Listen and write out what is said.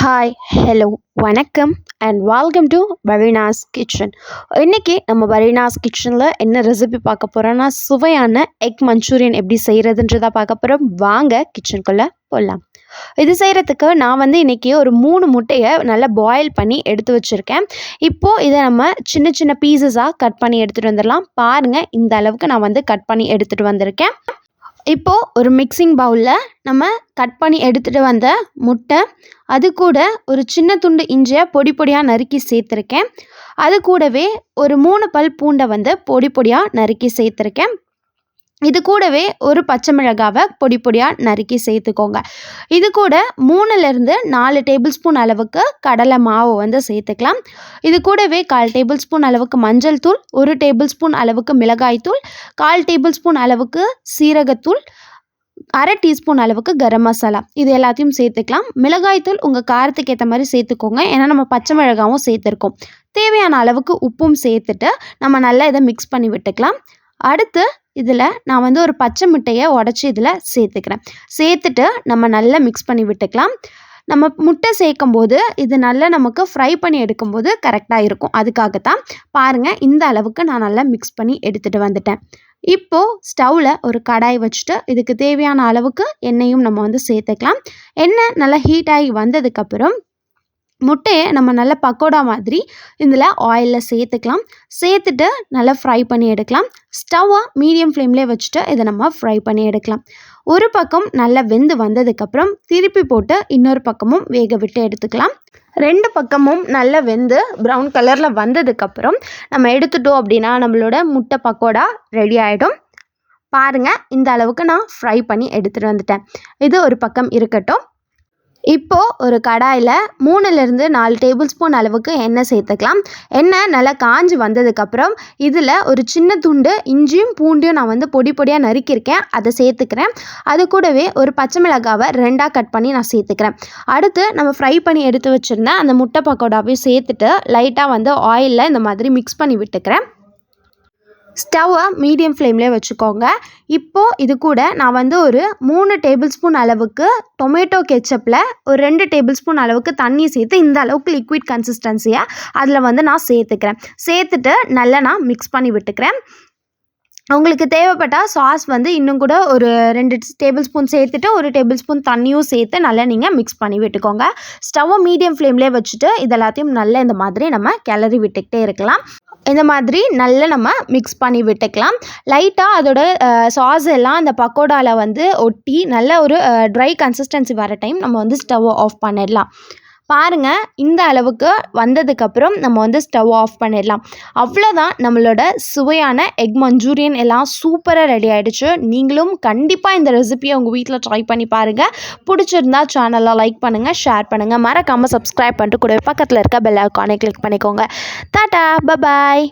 Hi hello வணக்கம் and welcome to Fareenas kitchen. இன்றைக்கி நம்ம பரீனாஸ் கிச்சனில் என்ன ரெசிபி பார்க்க போகிறோன்னா சுவையான எக் மஞ்சூரியன் எப்படி செய்கிறதுன்றதை பார்க்க போகிறோம். வாங்க கிச்சனுக்குள்ளே போகலாம். இது செய்கிறதுக்கு நான் இன்றைக்கி ஒரு 3 முட்டையை நல்லா பாயில் பண்ணி எடுத்து வச்சுருக்கேன். இப்போது இதை நம்ம சின்ன சின்ன பீசஸாக கட் பண்ணி எடுத்துகிட்டு வந்துடலாம். பாருங்கள், இந்த அளவுக்கு நான் கட் பண்ணி எடுத்துகிட்டு வந்திருக்கேன். இப்போது ஒரு மிக்சிங் பவுலில் நம்ம கட் பண்ணி எடுத்துகிட்டு வந்த முட்டை, அது கூட ஒரு சின்ன துண்டு இஞ்சியை பொடி பொடியாக நறுக்கி சேர்த்துருக்கேன். அது கூடவே ஒரு 3 பல் பூண்டை பொடி பொடியாக நறுக்கி சேர்த்துருக்கேன். இது கூடவே ஒரு பச்சை மிளகாவை பொடி பொடியாக நறுக்கி சேர்த்துக்கோங்க. இது கூட 3லேருந்து 4 டேபிள் ஸ்பூன் அளவுக்கு கடலை மாவு சேர்த்துக்கலாம். இது கூடவே 1/4 டேபிள் ஸ்பூன் அளவுக்கு மஞ்சள் தூள், 1 டேபிள் ஸ்பூன் அளவுக்கு மிளகாய் தூள், 1/4 டேபிள் ஸ்பூன் அளவுக்கு சீரகத்தூள், 1/2 டீஸ்பூன் அளவுக்கு கரம் மசாலா, இது எல்லாத்தையும் சேர்த்துக்கலாம். மிளகாய் தூள் உங்கள் காரத்துக்கு ஏற்ற மாதிரி சேர்த்துக்கோங்க, ஏன்னா நம்ம பச்சை மிளகாவும் சேர்த்துருக்கோம். தேவையான அளவுக்கு உப்பும் சேர்த்துட்டு நம்ம நல்லா இதை மிக்ஸ் பண்ணி விட்டுக்கலாம். அடுத்து இதில் நான் ஒரு பச்சை முட்டையை உடச்சி இதில் சேர்த்துட்டு நம்ம நல்லா மிக்ஸ் பண்ணி விட்டுக்கலாம். நம்ம முட்டை சேர்க்கும்போது இது நல்லா நமக்கு ஃப்ரை பண்ணி எடுக்கும்போது கரெக்டாக இருக்கும். அதுக்காகத்தான் பாருங்கள், இந்த அளவுக்கு நான் நல்லா மிக்ஸ் பண்ணி எடுத்துகிட்டு வந்துட்டேன். இப்போது ஸ்டவ்வில் ஒரு கடாய் வச்சுட்டு இதுக்கு தேவையான அளவுக்கு எண்ணெயும் நம்ம சேர்த்துக்கலாம். எண்ணெய் நல்லா ஹீட் ஆகி வந்ததுக்கப்புறம் முட்டையை நம்ம நல்லா பக்கோடா மாதிரி இதில் ஆயிலில் சேர்த்துட்டு நல்லா ஃப்ரை பண்ணி எடுக்கலாம். ஸ்டவ்வை மீடியம் ஃப்ளேம்லேயே வச்சுட்டு இதை நம்ம ஃப்ரை பண்ணி எடுக்கலாம். ஒரு பக்கம் நல்லா வெந்து வந்ததுக்கப்புறம் திருப்பி போட்டு இன்னொரு பக்கமும் வேக விட்டு எடுத்துக்கலாம். 2 பக்கமும் நல்லா வெந்து ப்ரௌன் கலரில் வந்ததுக்கப்புறம் நம்ம எடுத்துட்டோம் அப்படின்னா நம்மளோட முட்டை பக்கோடா ரெடி ஆகிடும். பாருங்கள், இந்த அளவுக்கு நான் ஃப்ரை பண்ணி எடுத்துகிட்டு வந்துட்டேன். இது ஒரு பக்கம் இருக்கட்டும். இப்போது ஒரு கடாயில் 3லேருந்து 4 டேபிள் ஸ்பூன் அளவுக்கு எண்ணெய் சேர்த்துக்கலாம். எண்ணெய் நல்லா காஞ்சி வந்ததுக்கப்புறம் இதில் ஒரு சின்ன துண்டு இஞ்சியும் பூண்டையும் நான் பொடி பொடியாக நறுக்கியிருக்கேன், அதை சேர்த்துக்கிறேன். அது கூடவே ஒரு பச்சை மிளகாவை 2ஆக கட் பண்ணி நான் சேர்த்துக்கிறேன். அடுத்து நம்ம ஃப்ரை பண்ணி எடுத்து வச்சுருந்தேன் அந்த முட்டை பக்கோடாவையும் சேர்த்துட்டு லைட்டாக ஆயிலில் இந்த மாதிரி மிக்ஸ் பண்ணி விட்டுக்கிறேன். ஸ்டவ்வை மீடியம் ஃப்ளேம்லேயே வச்சுக்கோங்க. இப்போது இது கூட நான் ஒரு 3 டேபிள் ஸ்பூன் அளவுக்கு டொமேட்டோ கெச்சப்பில் ஒரு 2 டேபிள் ஸ்பூன் அளவுக்கு தண்ணி சேர்த்து இந்த அளவுக்கு லிக்விட் கன்சிஸ்டன்சியை அதில் நான் சேர்த்துட்டு நல்லா நான் மிக்ஸ் பண்ணி விட்டுக்கிறேன். உங்களுக்கு தேவைப்பட்டால் சாஸ் இன்னும் கூட ஒரு 2 டேபிள் ஸ்பூன் சேர்த்துட்டு 1 டேபிள் ஸ்பூன் தண்ணியும் சேர்த்து நல்லா நீங்கள் மிக்ஸ் பண்ணி விட்டுக்கோங்க. ஸ்டவ்வை மீடியம் ஃப்ளேம்லேயே வச்சுட்டு இது எல்லாத்தையும் நல்லா இந்த மாதிரி நம்ம கிளறி விட்டுக்கிட்டே இருக்கலாம். இந்த மாதிரி நல்லா நம்ம மிக்ஸ் பண்ணி விட்டுக்கலாம். லைட்டாக அதோட சாஸ் எல்லாம் அந்த பக்கோடாவில் ஒட்டி நல்ல ஒரு ட்ரை கன்சிஸ்டன்சி வர டைம் நம்ம ஸ்டவ்வை ஆஃப் பண்ணிடலாம். பாருங்கள், இந்த அளவுக்கு வந்ததுக்கப்புறம் நம்ம ஸ்டவ் ஆஃப் பண்ணிடலாம். அவ்வளோதான், நம்மளோட சுவையான எக் மஞ்சூரியன் எல்லாம் சூப்பராக ரெடி ஆகிடுச்சு. நீங்களும் கண்டிப்பாக இந்த ரெசிபியை உங்கள் வீட்டில் ட்ரை பண்ணி பாருங்கள். பிடிச்சிருந்தா சேனலை லைக் பண்ணுங்கள், ஷேர் பண்ணுங்கள், மறக்காமல் சப்ஸ்கிரைப் பண்ணிட்டு கூட பக்கத்தில் இருக்க பெல் ஐகானை கிளிக் பண்ணிக்கோங்க. டாடா, பபாய்.